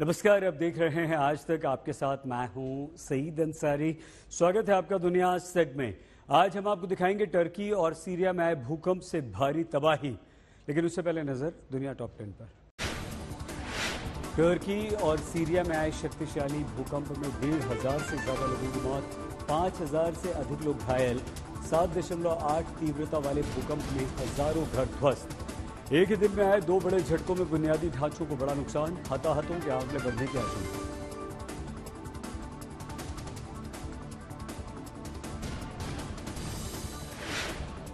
नमस्कार, आप देख रहे हैं आज तक। आपके साथ मैं हूं सईद अंसारी। स्वागत है आपका दुनिया आज तक में। आज हम आपको दिखाएंगे टर्की और सीरिया में आए भूकंप से भारी तबाही, लेकिन उससे पहले नजर दुनिया टॉप 10 पर। टर्की और सीरिया में आए शक्तिशाली भूकंप में 1,500 से ज्यादा लोगों की मौत, 5,000 से अधिक लोग घायल। 7.8 तीव्रता वाले भूकंप में हजारों घर ध्वस्त। एक ही दिन में आए 2 बड़े झटकों में बुनियादी ढांचों को बड़ा नुकसान, हताहतों के आंकड़े बढ़ने की आशंका।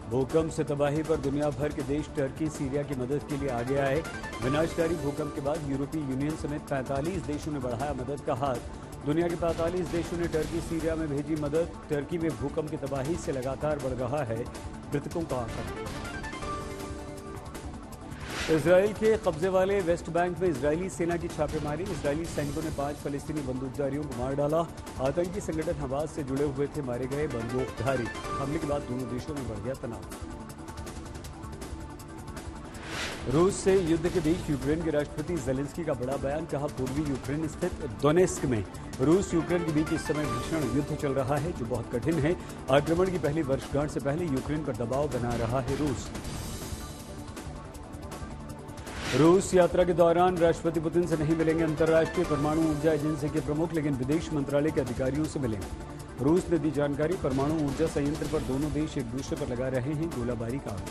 भूकंप से तबाही पर दुनिया भर के देश टर्की सीरिया की मदद के लिए आगे आए। विनाशकारी भूकंप के बाद यूरोपीय यूनियन समेत 45 देशों ने बढ़ाया मदद का हाथ। दुनिया के 45 देशों ने टर्की सीरिया में भेजी मदद। टर्की में भूकंप की तबाही से लगातार बढ़ रहा है मृतकों का आंकड़ा। इजराइल के कब्जे वाले वेस्ट बैंक में इजरायली सेना की छापेमारी। इजरायली सैनिकों ने 5 फलस्तीनी बंदूकधारियों को मार डाला। आतंकी संगठन हमास से जुड़े हुए थे मारे गए बंदूकधारी। हमले के बाद दोनों देशों में बढ़ गया तनाव। रूस से युद्ध के बीच यूक्रेन के राष्ट्रपति जेलेंस्की का बड़ा बयान। कहा, पूर्वी यूक्रेन स्थित डोनेस्क में रूस यूक्रेन के बीच इस समय भीषण युद्ध चल रहा है, जो बहुत कठिन है। आक्रमण की पहली वर्षगांठ से पहले यूक्रेन पर दबाव बना रहा है रूस। रूस यात्रा के दौरान राष्ट्रपति पुतिन से नहीं मिलेंगे अंतर्राष्ट्रीय परमाणु ऊर्जा एजेंसी के प्रमुख, लेकिन विदेश मंत्रालय के अधिकारियों से मिलेंगे। रूस ने दी जानकारी। परमाणु ऊर्जा संयंत्र पर दोनों देश एक दूसरे पर लगा रहे हैं गोलाबारी का आरोप।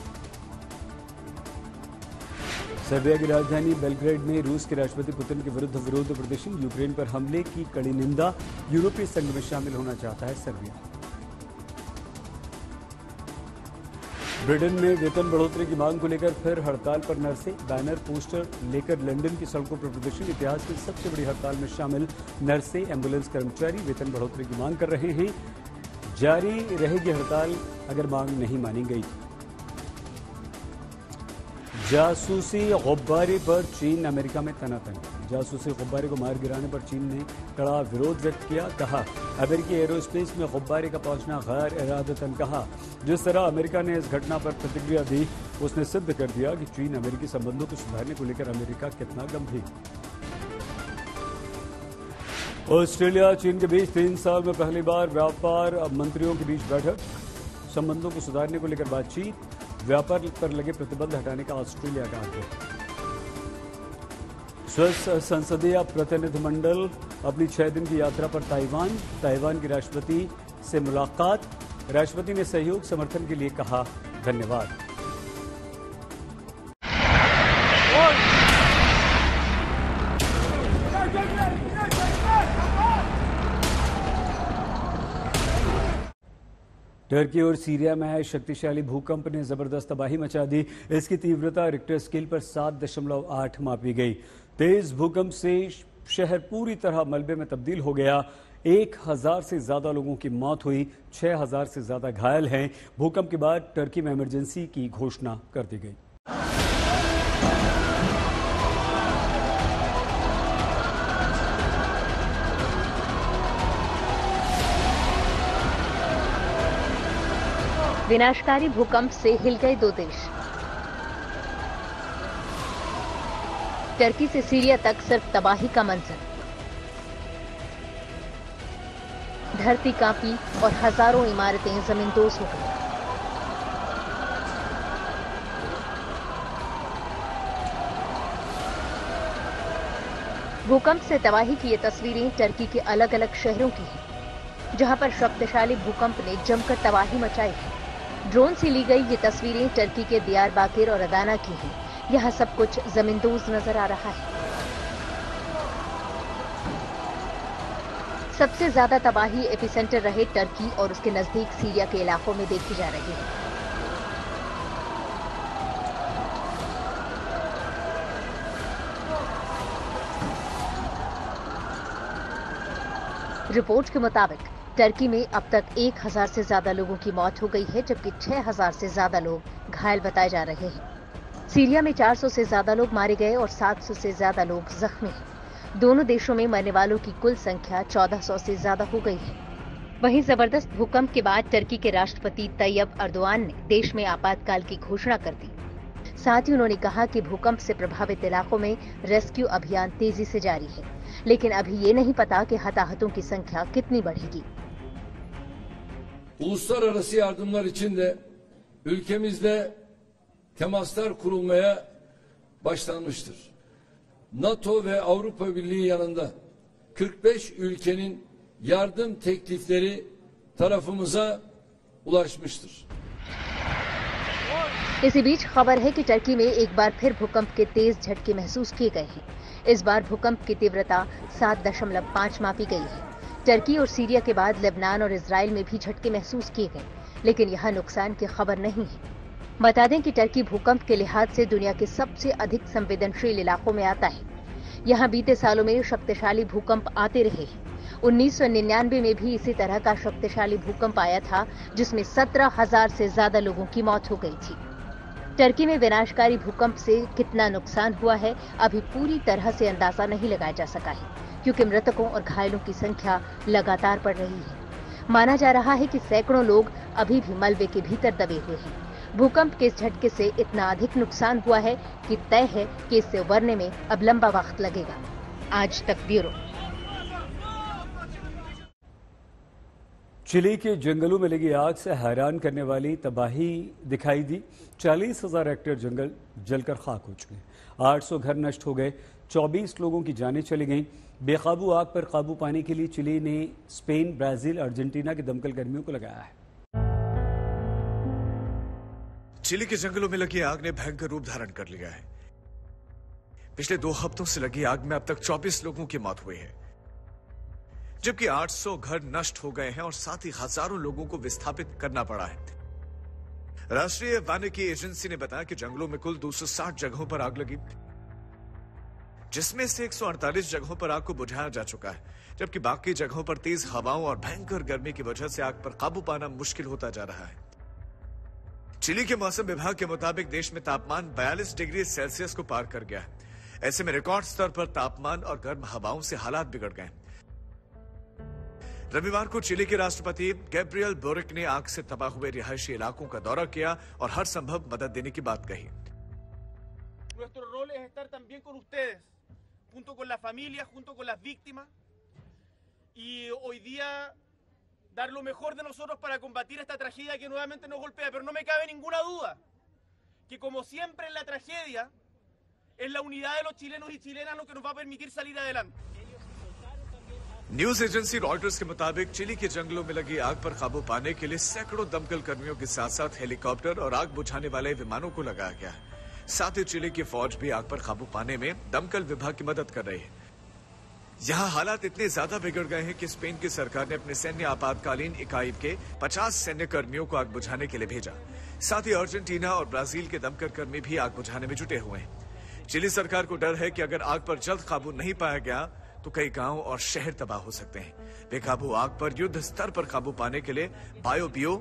सर्बिया की राजधानी बेलग्रेड में रूस के राष्ट्रपति पुतिन के विरुद्ध विरोध प्रदर्शन। यूक्रेन पर हमले की कड़ी निंदा। यूरोपीय संघ में शामिल होना चाहता है सर्बिया। ब्रिटेन में वेतन बढ़ोतरी की मांग को लेकर फिर हड़ताल पर नर्सें। बैनर पोस्टर लेकर लंदन की सड़कों पर प्रदर्शन। इतिहास की सबसे बड़ी हड़ताल में शामिल नर्सें, एम्बुलेंस कर्मचारी वेतन बढ़ोतरी की मांग कर रहे हैं। जारी रहेगी हड़ताल अगर मांग नहीं मानी गई। जासूसी गुब्बारे पर चीन अमेरिका में तनातनी। जासूसी गुब्बारे को मार गिराने पर चीन ने कड़ा विरोध व्यक्त किया। कहा, अमेरिकी एरोस्पेस में गुब्बारे का पहुंचना गैर इरादतन। कहा, जिस तरह अमेरिका ने इस घटना पर प्रतिक्रिया दी, उसने सिद्ध कर दिया कि चीन अमेरिकी संबंधों को सुधारने को लेकर अमेरिका कितना गंभीर। ऑस्ट्रेलिया चीन के बीच 3 साल में पहली बार व्यापार मंत्रियों के बीच बैठक। संबंधों को सुधारने को लेकर बातचीत। व्यापार पर लगे प्रतिबंध हटाने का ऑस्ट्रेलिया का आग्रह। स्विस संसदीय प्रतिनिधिमंडल अपनी 6 दिन की यात्रा पर ताइवान के राष्ट्रपति से मुलाकात। राष्ट्रपति ने सहयोग समर्थन के लिए कहा धन्यवाद। टर्की और सीरिया में आए शक्तिशाली भूकंप ने जबरदस्त तबाही मचा दी। इसकी तीव्रता रिक्टर स्केल पर 7.8 मापी गई। तेज भूकंप से शहर पूरी तरह मलबे में तब्दील हो गया। 1,000 से ज्यादा लोगों की मौत हुई, 6,000 से ज्यादा घायल हैं। भूकंप के बाद टर्की में इमरजेंसी की घोषणा कर दी गई। विनाशकारी भूकंप से हिल गए 2 देश। टर्की से सीरिया तक सिर्फ तबाही का मंजर। धरती कांपी और हजारों इमारतें जमींदोज हो गई। भूकंप से तबाही की ये तस्वीरें टर्की के अलग अलग शहरों की हैं, जहां पर शक्तिशाली भूकंप ने जमकर तबाही मचाई है। ड्रोन से ली गई ये तस्वीरें टर्की के दियारबाकिर और अदाना की हैं। यहाँ सब कुछ जमींदोज नजर आ रहा है। सबसे ज्यादा तबाही एपिसेंटर रहे टर्की और उसके नजदीक सीरिया के इलाकों में देखी जा रही है। रिपोर्ट के मुताबिक टर्की में अब तक 1,000 से ज्यादा लोगों की मौत हो गई है, जबकि 6,000 से ज्यादा लोग घायल बताए जा रहे हैं। सीरिया में 400 से ज्यादा लोग मारे गए और 700 से ज्यादा लोग जख्मी हैं। दोनों देशों में मरने वालों की कुल संख्या 1400 से ज्यादा हो गई है। वहीं जबरदस्त भूकंप के बाद टर्की के राष्ट्रपति तैयब अर्दोआन ने देश में आपातकाल की घोषणा कर दी। साथ ही उन्होंने कहा कि भूकंप से प्रभावित इलाकों में रेस्क्यू अभियान तेजी से जारी है, लेकिन अभी ये नहीं पता कि हताहतों की संख्या कितनी बढ़ेगी। Uluslararası yardımlar için de ülkemizde temaslar kurulmaya başlanmıştır. NATO ve Avrupa Birliği yanında 45 ülkenin yardım teklifleri tarafımıza ulaşmıştır. इसी बीच खबर है कि टर्की में एक बार फिर भूकंप के तेज झटके महसूस किए गए हैं। इस बार भूकंप की तीव्रता 7.5 मापी गई है। टर्की और सीरिया के बाद लेबनान और इजराइल में भी झटके महसूस किए गए, लेकिन यहाँ नुकसान की खबर नहीं है। बता दें कि टर्की भूकंप के लिहाज से दुनिया के सबसे अधिक संवेदनशील इलाकों में आता है। यहाँ बीते सालों में शक्तिशाली भूकंप आते रहे हैं। 1999 में भी इसी तरह का शक्तिशाली भूकंप आया था, जिसमें 17,000 से ज्यादा लोगों की मौत हो गई थी। टर्की में विनाशकारी भूकंप से कितना नुकसान हुआ है, अभी पूरी तरह से अंदाजा नहीं लगाया जा सका है, क्योंकि मृतकों और घायलों की संख्या लगातार बढ़ रही है। माना जा रहा है कि सैकड़ों लोग अभी भी मलबे के भीतर दबे हुए हैं। भूकंप के इस झटके से इतना अधिक नुकसान हुआ है कि तय है कि इससे उबरने में अब लंबा वक्त लगेगा। आज तक ब्यूरो। चिली के जंगलों में लगी आग से हैरान करने वाली तबाही दिखाई दी। 40,000 हेक्टेयर जंगल जलकर खाक हो चुके। 800 घर नष्ट हो गए। 24 लोगों की जानें चली गईं। बेकाबू आग पर काबू पाने के लिए चिली ने स्पेन, ब्राजील, अर्जेंटीना के दमकल कर्मियों को लगाया है। चिली के जंगलों में लगी आग ने भयंकर रूप धारण कर लिया है। पिछले 2 हफ्तों से लगी आग में अब तक 24 लोगों की मौत हुई है, जबकि 800 घर नष्ट हो गए हैं और साथ ही हजारों लोगों को विस्थापित करना पड़ा है। राष्ट्रीय वानिकी एजेंसी ने बताया कि जंगलों में कुल 260 जगहों पर आग लगी, जिसमें से 148 जगहों पर आग को बुझाया जा चुका है, जबकि बाकी जगहों पर तेज हवाओं और भयंकर गर्मी की वजह से आग पर काबू पाना मुश्किल होता जा रहा है। चिली के मौसम विभाग के मुताबिक देश में तापमान 42 डिग्री सेल्सियस को पार कर गया है। ऐसे में रिकॉर्ड स्तर पर तापमान और गर्म हवाओं से हालात बिगड़ गए। रविवार को चिली के राष्ट्रपति गैब्रियल बोरिक ने आग से तबाह हुए रिहायशी इलाकों का दौरा किया और हर संभव मदद देने की बात कही। Nuestro rol es estar también con ustedes, junto con las familias, junto con las víctimas, y hoy día dar lo mejor de nosotros para combatir esta tragedia que nuevamente nos golpea. Pero no me cabe ninguna duda que, como siempre en la tragedia, es la unidad de los chilenos y chilenas lo que nos va a permitir salir adelante. News agency Reuters के मुताबिक chilli के जंगलों में लगी आग पर काबू पाने के लिए सैकड़ों दमकल कर्मियों के साथ साथ हेलीकॉप्टर और आग बुझाने वाले विमानों को लगाया गया है। साथ ही चिली की फौज भी आग पर काबू पाने में दमकल विभाग की मदद कर रही है। यहाँ हालात इतने ज्यादा बिगड़ गए हैं कि स्पेन की सरकार ने अपने सैन्य आपातकालीन इकाई के 50 सैन्य कर्मियों को आग बुझाने के लिए भेजा। साथ ही अर्जेंटीना और ब्राजील के दमकल कर्मी भी आग बुझाने में जुटे हुए हैं। चिली सरकार को डर है कि अगर आग पर जल्द काबू नहीं पाया गया तो कई गांव और शहर तबाह हो सकते हैं। बेकाबू आग पर युद्ध स्तर पर काबू पाने के लिए बायोबियो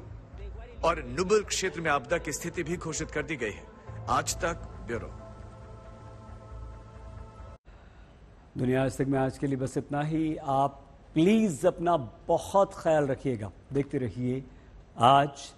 और नुबल क्षेत्र में आपदा की स्थिति भी घोषित कर दी गई है। आज तक ब्यूरो। दुनिया आज तक में आज के लिए बस इतना ही। आप प्लीज अपना बहुत ख्याल रखिएगा। देखते रहिए आज